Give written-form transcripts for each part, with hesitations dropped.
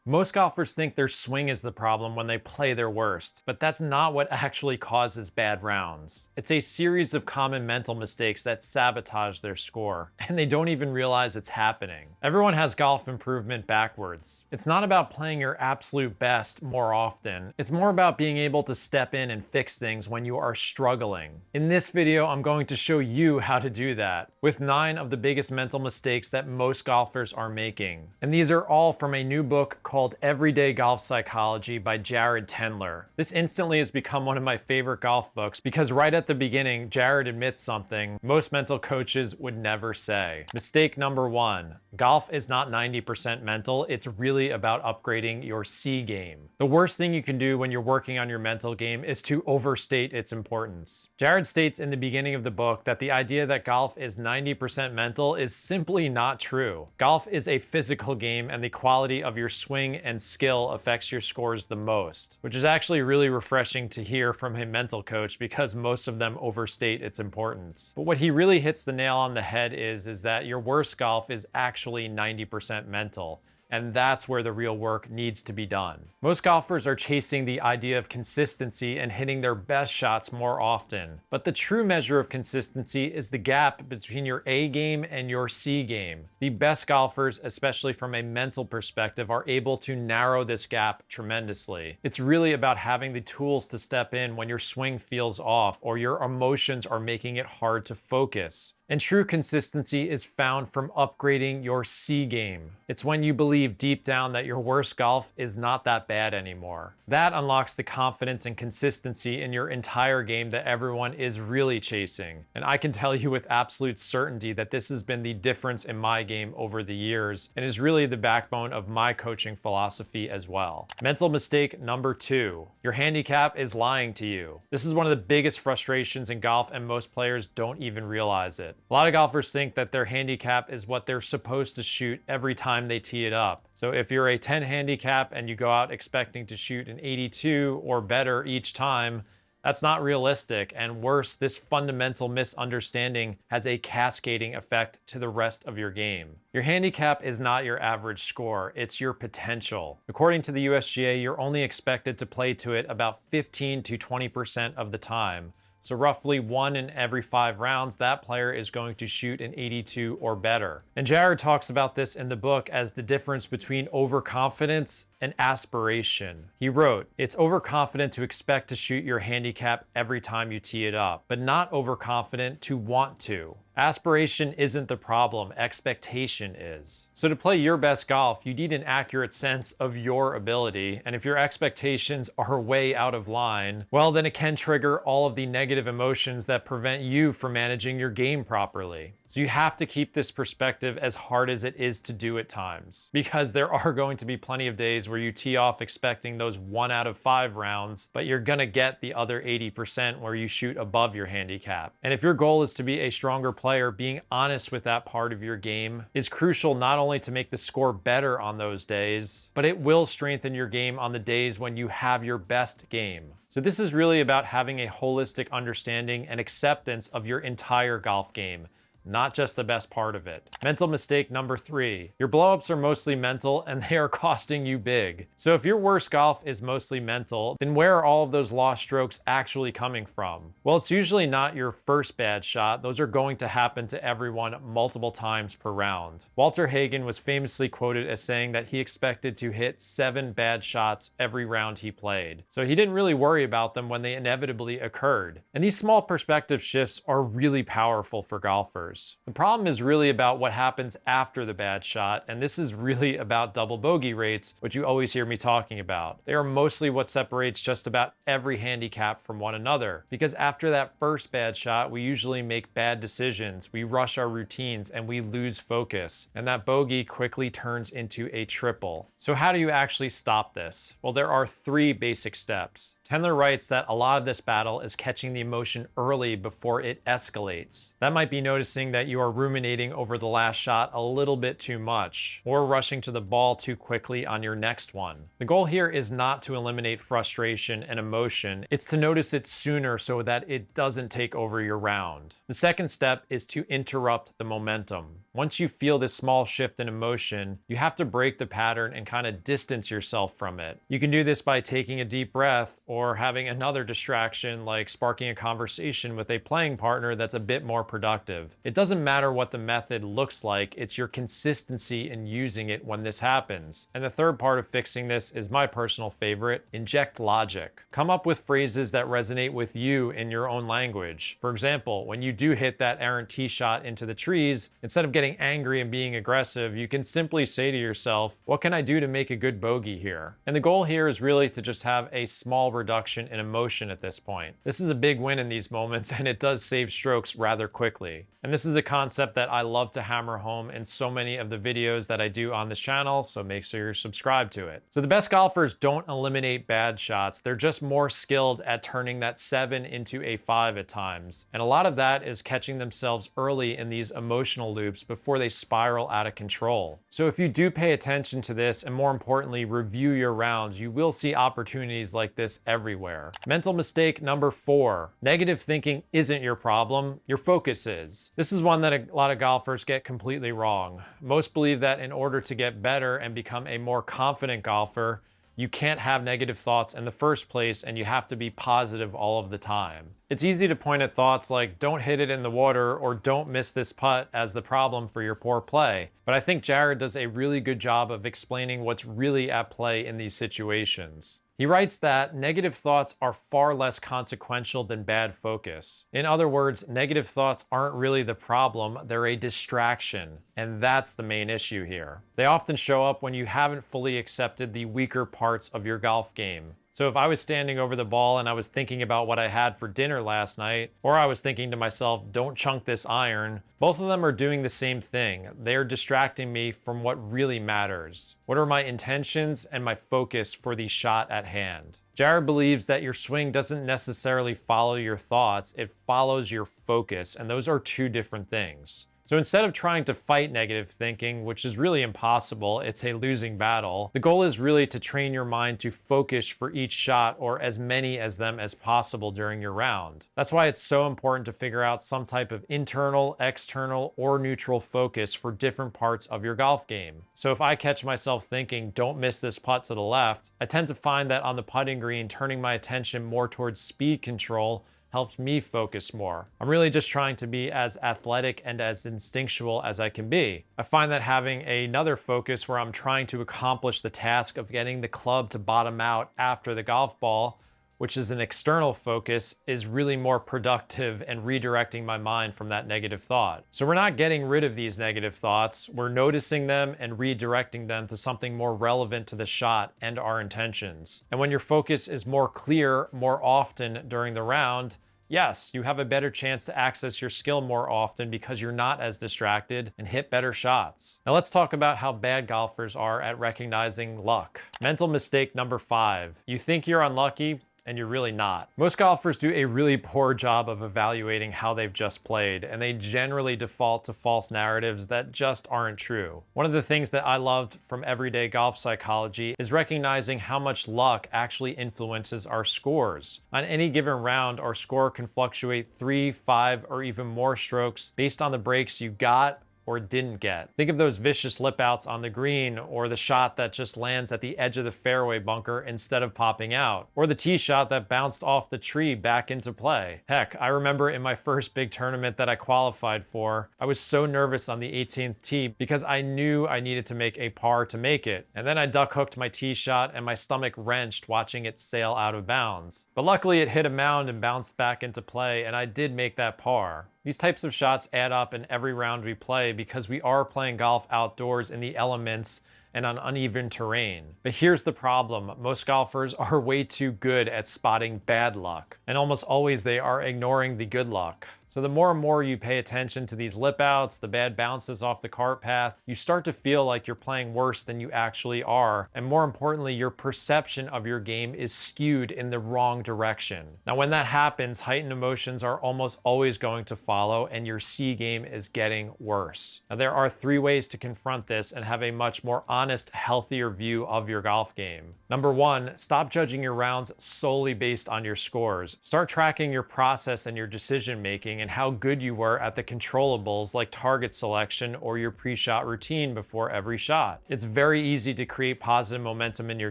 Most golfers think their swing is the problem when they play their worst, but that's not what actually causes bad rounds. It's a series of common mental mistakes that sabotage their score, and they don't even realize it's happening. Everyone has golf improvement backwards. It's not about playing your absolute best more often. It's more about being able to step in and fix things when you are struggling. In this video, I'm going to show you how to do that, with 9 of the biggest mental mistakes that most golfers are making. And these are all from a new book called Everyday Golf Psychology by Jared Tendler. This instantly has become one of my favorite golf books because right at the beginning, Jared admits something most mental coaches would never say. Mistake number 1. Golf is not 90% mental, it's really about upgrading your C game. The worst thing you can do when you're working on your mental game is to overstate its importance. Jared states in the beginning of the book that the idea that golf is 90% mental is simply not true. Golf is a physical game and the quality of your swing and skill affects your scores the most, which is actually really refreshing to hear from a mental coach because most of them overstate its importance. But what he really hits the nail on the head is that your worst golf is actually 90% mental. And that's where the real work needs to be done. Most golfers are chasing the idea of consistency and hitting their best shots more often. But the true measure of consistency is the gap between your A game and your C game. The best golfers, especially from a mental perspective, are able to narrow this gap tremendously. It's really about having the tools to step in when your swing feels off or your emotions are making it hard to focus. And true consistency is found from upgrading your C game. It's when you believe deep down that your worst golf is not that bad anymore. That unlocks the confidence and consistency in your entire game that everyone is really chasing. And I can tell you with absolute certainty that this has been the difference in my game over the years and is really the backbone of my coaching philosophy as well. Mental mistake number 2. Your handicap is lying to you. This is one of the biggest frustrations in golf and most players don't even realize it. A lot of golfers think that their handicap is what they're supposed to shoot every time they tee it up. So if you're a 10 handicap and you go out expecting to shoot an 82 or better each time, that's not realistic, and worse, this fundamental misunderstanding has a cascading effect to the rest of your game. Your handicap is not your average score, it's your potential. According to the USGA, you're only expected to play to it about 15 to 20% of the time. So roughly 1 in every 5 rounds, that player is going to shoot an 82 or better. And Jared talks about this in the book as the difference between overconfidence and aspiration. He wrote, "It's overconfident to expect to shoot your handicap every time you tee it up, but not overconfident to want to. Aspiration isn't the problem, expectation is." So to play your best golf, you need an accurate sense of your ability, and if your expectations are way out of line, well then it can trigger all of the negative emotions that prevent you from managing your game properly. So you have to keep this perspective as hard as it is to do at times, because there are going to be plenty of days where you tee off expecting those 1 out of 5 rounds, but you're gonna get the other 80% where you shoot above your handicap. And if your goal is to be a stronger player, being honest with that part of your game is crucial not only to make the score better on those days, but it will strengthen your game on the days when you have your best game. So this is really about having a holistic understanding and acceptance of your entire golf game, not just the best part of it. Mental mistake number 3. Your blowups are mostly mental and they are costing you big. So if your worst golf is mostly mental, then where are all of those lost strokes actually coming from? Well, it's usually not your first bad shot. Those are going to happen to everyone multiple times per round. Walter Hagen was famously quoted as saying that he expected to hit 7 bad shots every round he played. So he didn't really worry about them when they inevitably occurred. And these small perspective shifts are really powerful for golfers. The problem is really about what happens after the bad shot, and this is really about double bogey rates, which you always hear me talking about. They are mostly what separates just about every handicap from one another, because after that first bad shot, we usually make bad decisions, we rush our routines, and we lose focus, and that bogey quickly turns into a triple. So how do you actually stop this? Well, there are 3 basic steps. Tendler writes that a lot of this battle is catching the emotion early before it escalates. That might be noticing that you are ruminating over the last shot a little bit too much, or rushing to the ball too quickly on your next one. The goal here is not to eliminate frustration and emotion, it's to notice it sooner so that it doesn't take over your round. The second step is to interrupt the momentum. Once you feel this small shift in emotion, you have to break the pattern and kind of distance yourself from it. You can do this by taking a deep breath or having another distraction like sparking a conversation with a playing partner that's a bit more productive. It doesn't matter what the method looks like, it's your consistency in using it when this happens. And the third part of fixing this is my personal favorite: inject logic. Come up with phrases that resonate with you in your own language. For example, when you do hit that errant tee shot into the trees, instead of getting angry and being aggressive, you can simply say to yourself, what can I do to make a good bogey here? And the goal here is really to just have a small reduction in emotion at this point. This is a big win in these moments, and it does save strokes rather quickly. And this is a concept that I love to hammer home in so many of the videos that I do on this channel, so make sure you're subscribed to it. So the best golfers don't eliminate bad shots, they're just more skilled at turning that 7 into a 5 at times. And a lot of that is catching themselves early in these emotional loops before they spiral out of control. So if you do pay attention to this, and more importantly, review your rounds, you will see opportunities like this everywhere. Mental mistake number 4. Negative thinking isn't your problem, your focus is. This is one that a lot of golfers get completely wrong. Most believe that in order to get better and become a more confident golfer, you can't have negative thoughts in the first place, and you have to be positive all of the time. It's easy to point at thoughts like don't hit it in the water or don't miss this putt as the problem for your poor play. But I think Jared does a really good job of explaining what's really at play in these situations. He writes that negative thoughts are far less consequential than bad focus. In other words, negative thoughts aren't really the problem, they're a distraction. And that's the main issue here. They often show up when you haven't fully accepted the weaker parts of your golf game. So if I was standing over the ball and I was thinking about what I had for dinner last night, or I was thinking to myself, don't chunk this iron, both of them are doing the same thing. They are distracting me from what really matters. What are my intentions and my focus for the shot at hand? Jared believes that your swing doesn't necessarily follow your thoughts, it follows your focus, and those are two different things. So instead of trying to fight negative thinking, which is really impossible, it's a losing battle, the goal is really to train your mind to focus for each shot, or as many as them as possible during your round. That's why it's so important to figure out some type of internal, external, or neutral focus for different parts of your golf game. So if I catch myself thinking, don't miss this putt to the left, I tend to find that on the putting green, turning my attention more towards speed control helps me focus more. I'm really just trying to be as athletic and as instinctual as I can be. I find that having another focus where I'm trying to accomplish the task of getting the club to bottom out after the golf ball, which is an external focus, is really more productive and redirecting my mind from that negative thought. So we're not getting rid of these negative thoughts, we're noticing them and redirecting them to something more relevant to the shot and our intentions. And when your focus is more clear more often during the round, yes, you have a better chance to access your skill more often because you're not as distracted and hit better shots. Now let's talk about how bad golfers are at recognizing luck. Mental mistake number 5. You think you're unlucky, and you're really not. Most golfers do a really poor job of evaluating how they've just played, and they generally default to false narratives that just aren't true. One of the things that I loved from everyday golf psychology is recognizing how much luck actually influences our scores. On any given round, our score can fluctuate 3, 5, or even more strokes based on the breaks you got or didn't get. Think of those vicious lip outs on the green, or the shot that just lands at the edge of the fairway bunker instead of popping out, or the tee shot that bounced off the tree back into play. Heck, I remember in my first big tournament that I qualified for, I was so nervous on the 18th tee because I knew I needed to make a par to make it. And then I duck hooked my tee shot and my stomach wrenched watching it sail out of bounds. But luckily it hit a mound and bounced back into play, and I did make that par. These types of shots add up in every round we play because we are playing golf outdoors in the elements and on uneven terrain. But here's the problem. Most golfers are way too good at spotting bad luck, and almost always they are ignoring the good luck. So the more and more you pay attention to these lip outs, the bad bounces off the cart path, you start to feel like you're playing worse than you actually are. And more importantly, your perception of your game is skewed in the wrong direction. Now, when that happens, heightened emotions are almost always going to follow, and your C game is getting worse. Now, there are 3 ways to confront this and have a much more honest, healthier view of your golf game. Number 1, stop judging your rounds solely based on your scores. Start tracking your process and your decision making swing and how good you were at the controllables like target selection or your pre-shot routine before every shot. It's very easy to create positive momentum in your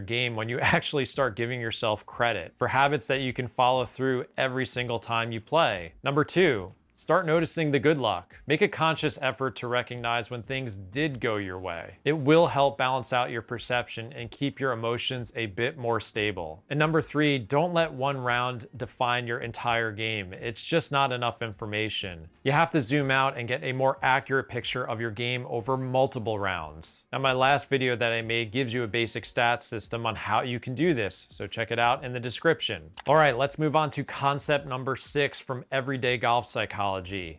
game when you actually start giving yourself credit for habits that you can follow through every single time you play. Number 2, start noticing the good luck. Make a conscious effort to recognize when things did go your way. It will help balance out your perception and keep your emotions a bit more stable. And number 3, don't let one round define your entire game. It's just not enough information. You have to zoom out and get a more accurate picture of your game over multiple rounds. Now, my last video that I made gives you a basic stats system on how you can do this, so check it out in the description. All right, let's move on to concept number 6 from Everyday Golf Psychology.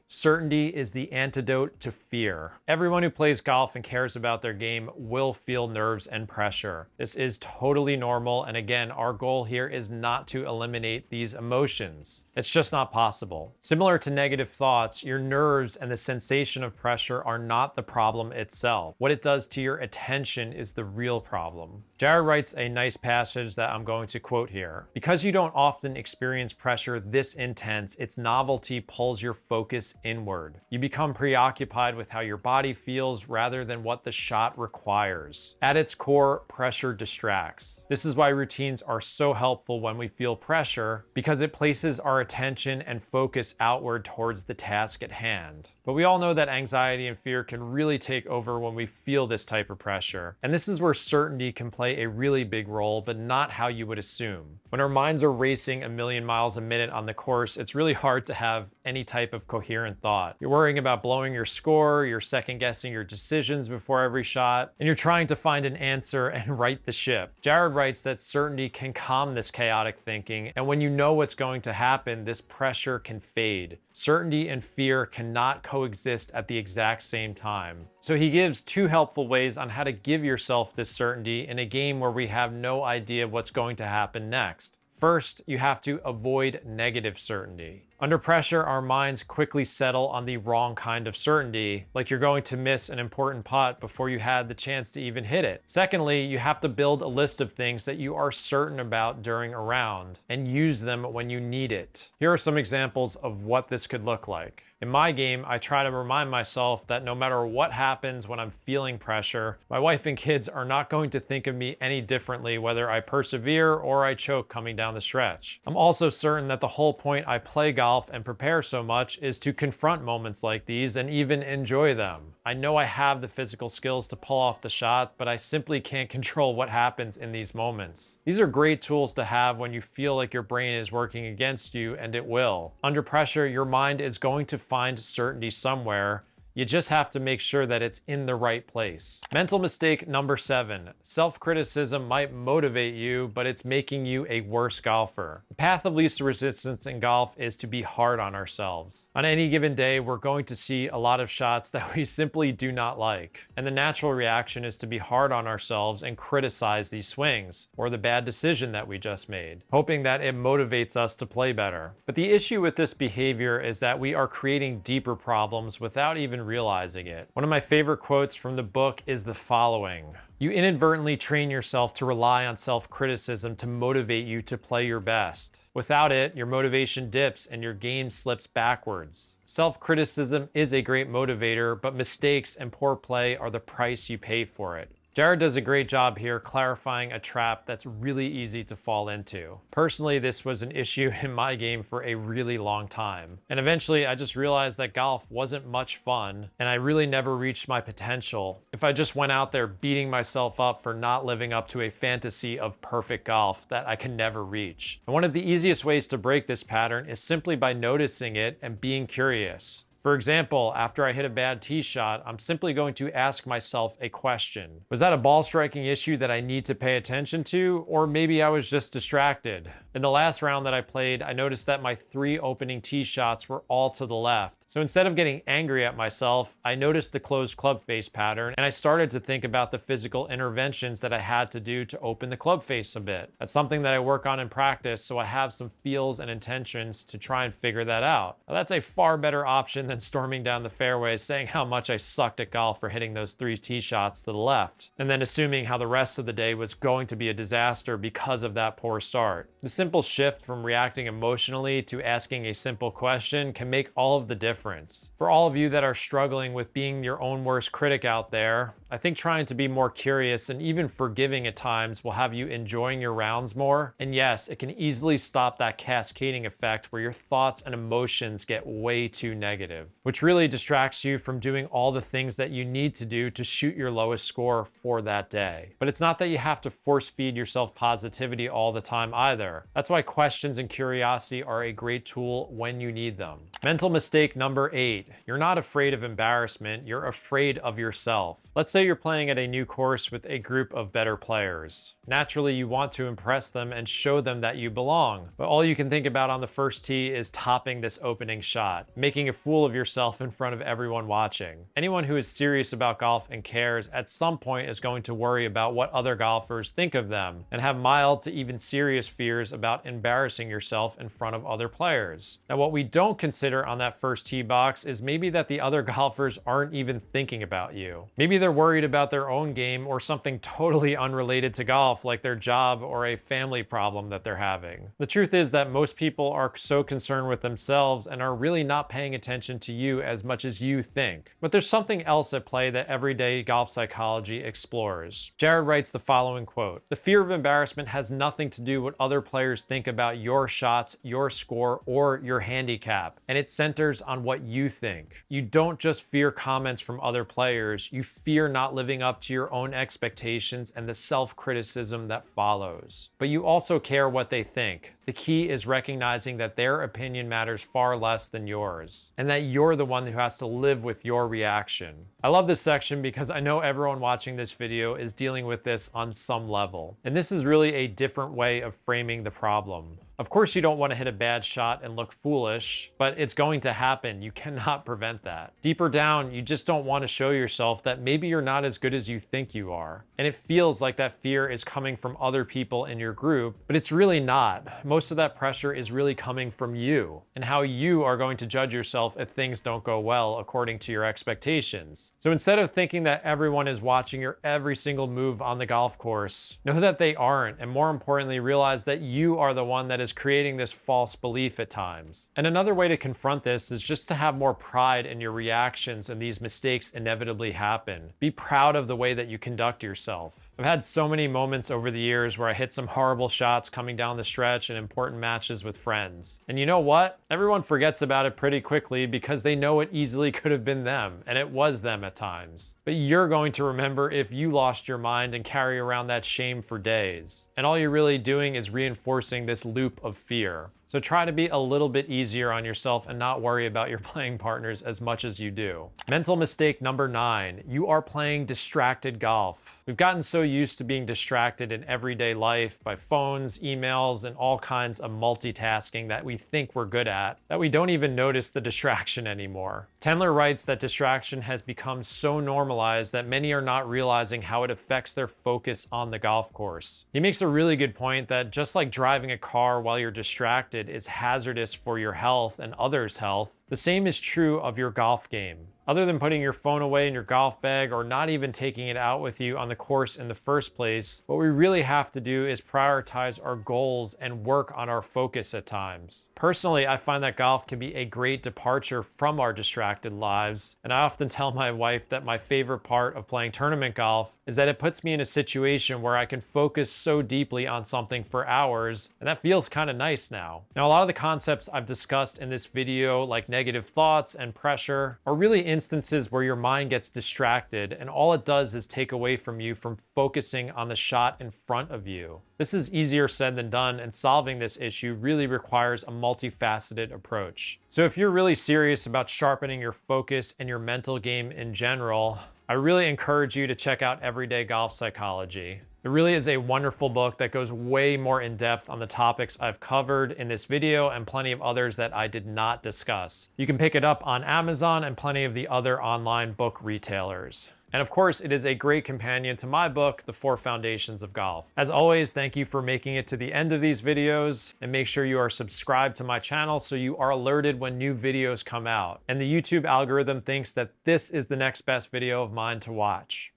Certainty is the antidote to fear. Everyone who plays golf and cares about their game will feel nerves and pressure. This is totally normal, and again, our goal here is not to eliminate these emotions. It's just not possible. Similar to negative thoughts, your nerves and the sensation of pressure are not the problem itself. What it does to your attention is the real problem. Jared writes a nice passage that I'm going to quote here. Because you don't often experience pressure this intense, its novelty pulls your focus inward. You become preoccupied with how your body feels rather than what the shot requires. At its core, pressure distracts. This is why routines are so helpful when we feel pressure, because it places our attention and focus outward towards the task at hand. But we all know that anxiety and fear can really take over when we feel this type of pressure. And this is where certainty can play a really big role, but not how you would assume. When our minds are racing a million miles a minute on the course, it's really hard to have any type of coherent thought. You're worrying about blowing your score, you're second guessing your decisions before every shot, and you're trying to find an answer and right the ship. Jared writes that certainty can calm this chaotic thinking, and when you know what's going to happen, this pressure can fade. Certainty and fear cannot coexist at the exact same time. So he gives 2 helpful ways on how to give yourself this certainty in a game where we have no idea what's going to happen next. First, you have to avoid negative certainty. Under pressure, our minds quickly settle on the wrong kind of certainty, like you're going to miss an important putt before you had the chance to even hit it. Secondly, you have to build a list of things that you are certain about during a round and use them when you need it. Here are some examples of what this could look like. In my game, I try to remind myself that no matter what happens when I'm feeling pressure, my wife and kids are not going to think of me any differently whether I persevere or I choke coming down the stretch. I'm also certain that the whole point I play golf and prepare so much is to confront moments like these and even enjoy them. I know I have the physical skills to pull off the shot, but I simply can't control what happens in these moments. These are great tools to have when you feel like your brain is working against you, and it will. Under pressure, your mind is going to find certainty somewhere. You just have to make sure that it's in the right place. Mental mistake number 7. Self-criticism might motivate you, but it's making you a worse golfer. The path of least resistance in golf is to be hard on ourselves. On any given day, we're going to see a lot of shots that we simply do not like. And the natural reaction is to be hard on ourselves and criticize these swings or the bad decision that we just made, hoping that it motivates us to play better. But the issue with this behavior is that we are creating deeper problems without even realizing it. One of my favorite quotes from the book is the following: "You inadvertently train yourself to rely on self-criticism to motivate you to play your best. Without it, your motivation dips and your game slips backwards." Self-criticism is a great motivator, but mistakes and poor play are the price you pay for it. Jared does a great job here clarifying a trap that's really easy to fall into. Personally, this was an issue in my game for a really long time. And eventually I just realized that golf wasn't much fun and I really never reached my potential if I just went out there beating myself up for not living up to a fantasy of perfect golf that I can never reach. And one of the easiest ways to break this pattern is simply by noticing it and being curious. For example, after I hit a bad tee shot, I'm simply going to ask myself a question. Was that a ball striking issue that I need to pay attention to? Or maybe I was just distracted? In the last round that I played, I noticed that my 3 opening tee shots were all to the left. So instead of getting angry at myself, I noticed the closed club face pattern and I started to think about the physical interventions that I had to do to open the club face a bit. That's something that I work on in practice, so I have some feels and intentions to try and figure that out. Now, that's a far better option than storming down the fairway saying how much I sucked at golf for hitting those 3 tee shots to the left, and then assuming how the rest of the day was going to be a disaster because of that poor start. The simple shift from reacting emotionally to asking a simple question can make all of the difference. For all of you that are struggling with being your own worst critic out there, I think trying to be more curious and even forgiving at times will have you enjoying your rounds more. And yes, it can easily stop that cascading effect where your thoughts and emotions get way too negative, which really distracts you from doing all the things that you need to do to shoot your lowest score for that day. But it's not that you have to force feed yourself positivity all the time either. That's why questions and curiosity are a great tool when you need them. Mental mistake number 8. You're not afraid of embarrassment, you're afraid of yourself. Let's say you're playing at a new course with a group of better players. Naturally, you want to impress them and show them that you belong, but all you can think about on the first tee is topping this opening shot, making a fool of yourself in front of everyone watching. Anyone who is serious about golf and cares at some point is going to worry about what other golfers think of them and have mild to even serious fears about embarrassing yourself in front of other players. Now, what we don't consider on that first tee box is maybe that the other golfers aren't even thinking about you. Maybe they're worried about their own game or something totally unrelated to golf, like their job or a family problem that they're having. The truth is that most people are so concerned with themselves and are really not paying attention to you as much as you think. But there's something else at play that everyday golf psychology explores. Jared writes the following quote: "The fear of embarrassment has nothing to do with what other players think about your shots, your score, or your handicap, and it centers on what you think. You don't just fear comments from other players, you fear not living up to your own expectations and the self-criticism that follows. But you also care what they think. The key is recognizing that their opinion matters far less than yours, and that you're the one who has to live with your reaction." I love this section because I know everyone watching this video is dealing with this on some level. And this is really a different way of framing the problem. Of course, you don't want to hit a bad shot and look foolish, but it's going to happen. You cannot prevent that. Deeper down, you just don't want to show yourself that maybe you're not as good as you think you are. And it feels like that fear is coming from other people in your group, but it's really not. Most of that pressure is really coming from you and how you are going to judge yourself if things don't go well according to your expectations. So instead of thinking that everyone is watching your every single move on the golf course, know that they aren't, and more importantly, realize that you are the one that is creating this false belief at times. And another way to confront this is just to have more pride in your reactions, and these mistakes inevitably happen. Be proud of the way that you conduct yourself. I've had so many moments over the years where I hit some horrible shots coming down the stretch in important matches with friends. And you know what? Everyone forgets about it pretty quickly because they know it easily could have been them, and it was them at times. But you're going to remember if you lost your mind and carry around that shame for days. And all you're really doing is reinforcing this loop of fear. So try to be a little bit easier on yourself and not worry about your playing partners as much as you do. Mental mistake number 9, you are playing distracted golf. We've gotten so used to being distracted in everyday life by phones, emails, and all kinds of multitasking that we think we're good at, that we don't even notice the distraction anymore. Tendler writes that distraction has become so normalized that many are not realizing how it affects their focus on the golf course. He makes a really good point that just like driving a car while you're distracted is hazardous for your health and others' health, the same is true of your golf game. Other than putting your phone away in your golf bag or not even taking it out with you on the course in the first place, what we really have to do is prioritize our goals and work on our focus at times. Personally, I find that golf can be a great departure from our distracted lives, and I often tell my wife that my favorite part of playing tournament golf is that it puts me in a situation where I can focus so deeply on something for hours, and that feels kind of nice now. Now, a lot of the concepts I've discussed in this video, like negative thoughts and pressure, are really instances where your mind gets distracted and all it does is take away from you from focusing on the shot in front of you. This is easier said than done, and solving this issue really requires a multifaceted approach. So if you're really serious about sharpening your focus and your mental game in general, I really encourage you to check out Everyday Golf Psychology. It really is a wonderful book that goes way more in depth on the topics I've covered in this video and plenty of others that I did not discuss. You can pick it up on Amazon and plenty of the other online book retailers. And of course, it is a great companion to my book, The 4 Foundations of Golf. As always, thank you for making it to the end of these videos, and make sure you are subscribed to my channel so you are alerted when new videos come out. And the YouTube algorithm thinks that this is the next best video of mine to watch.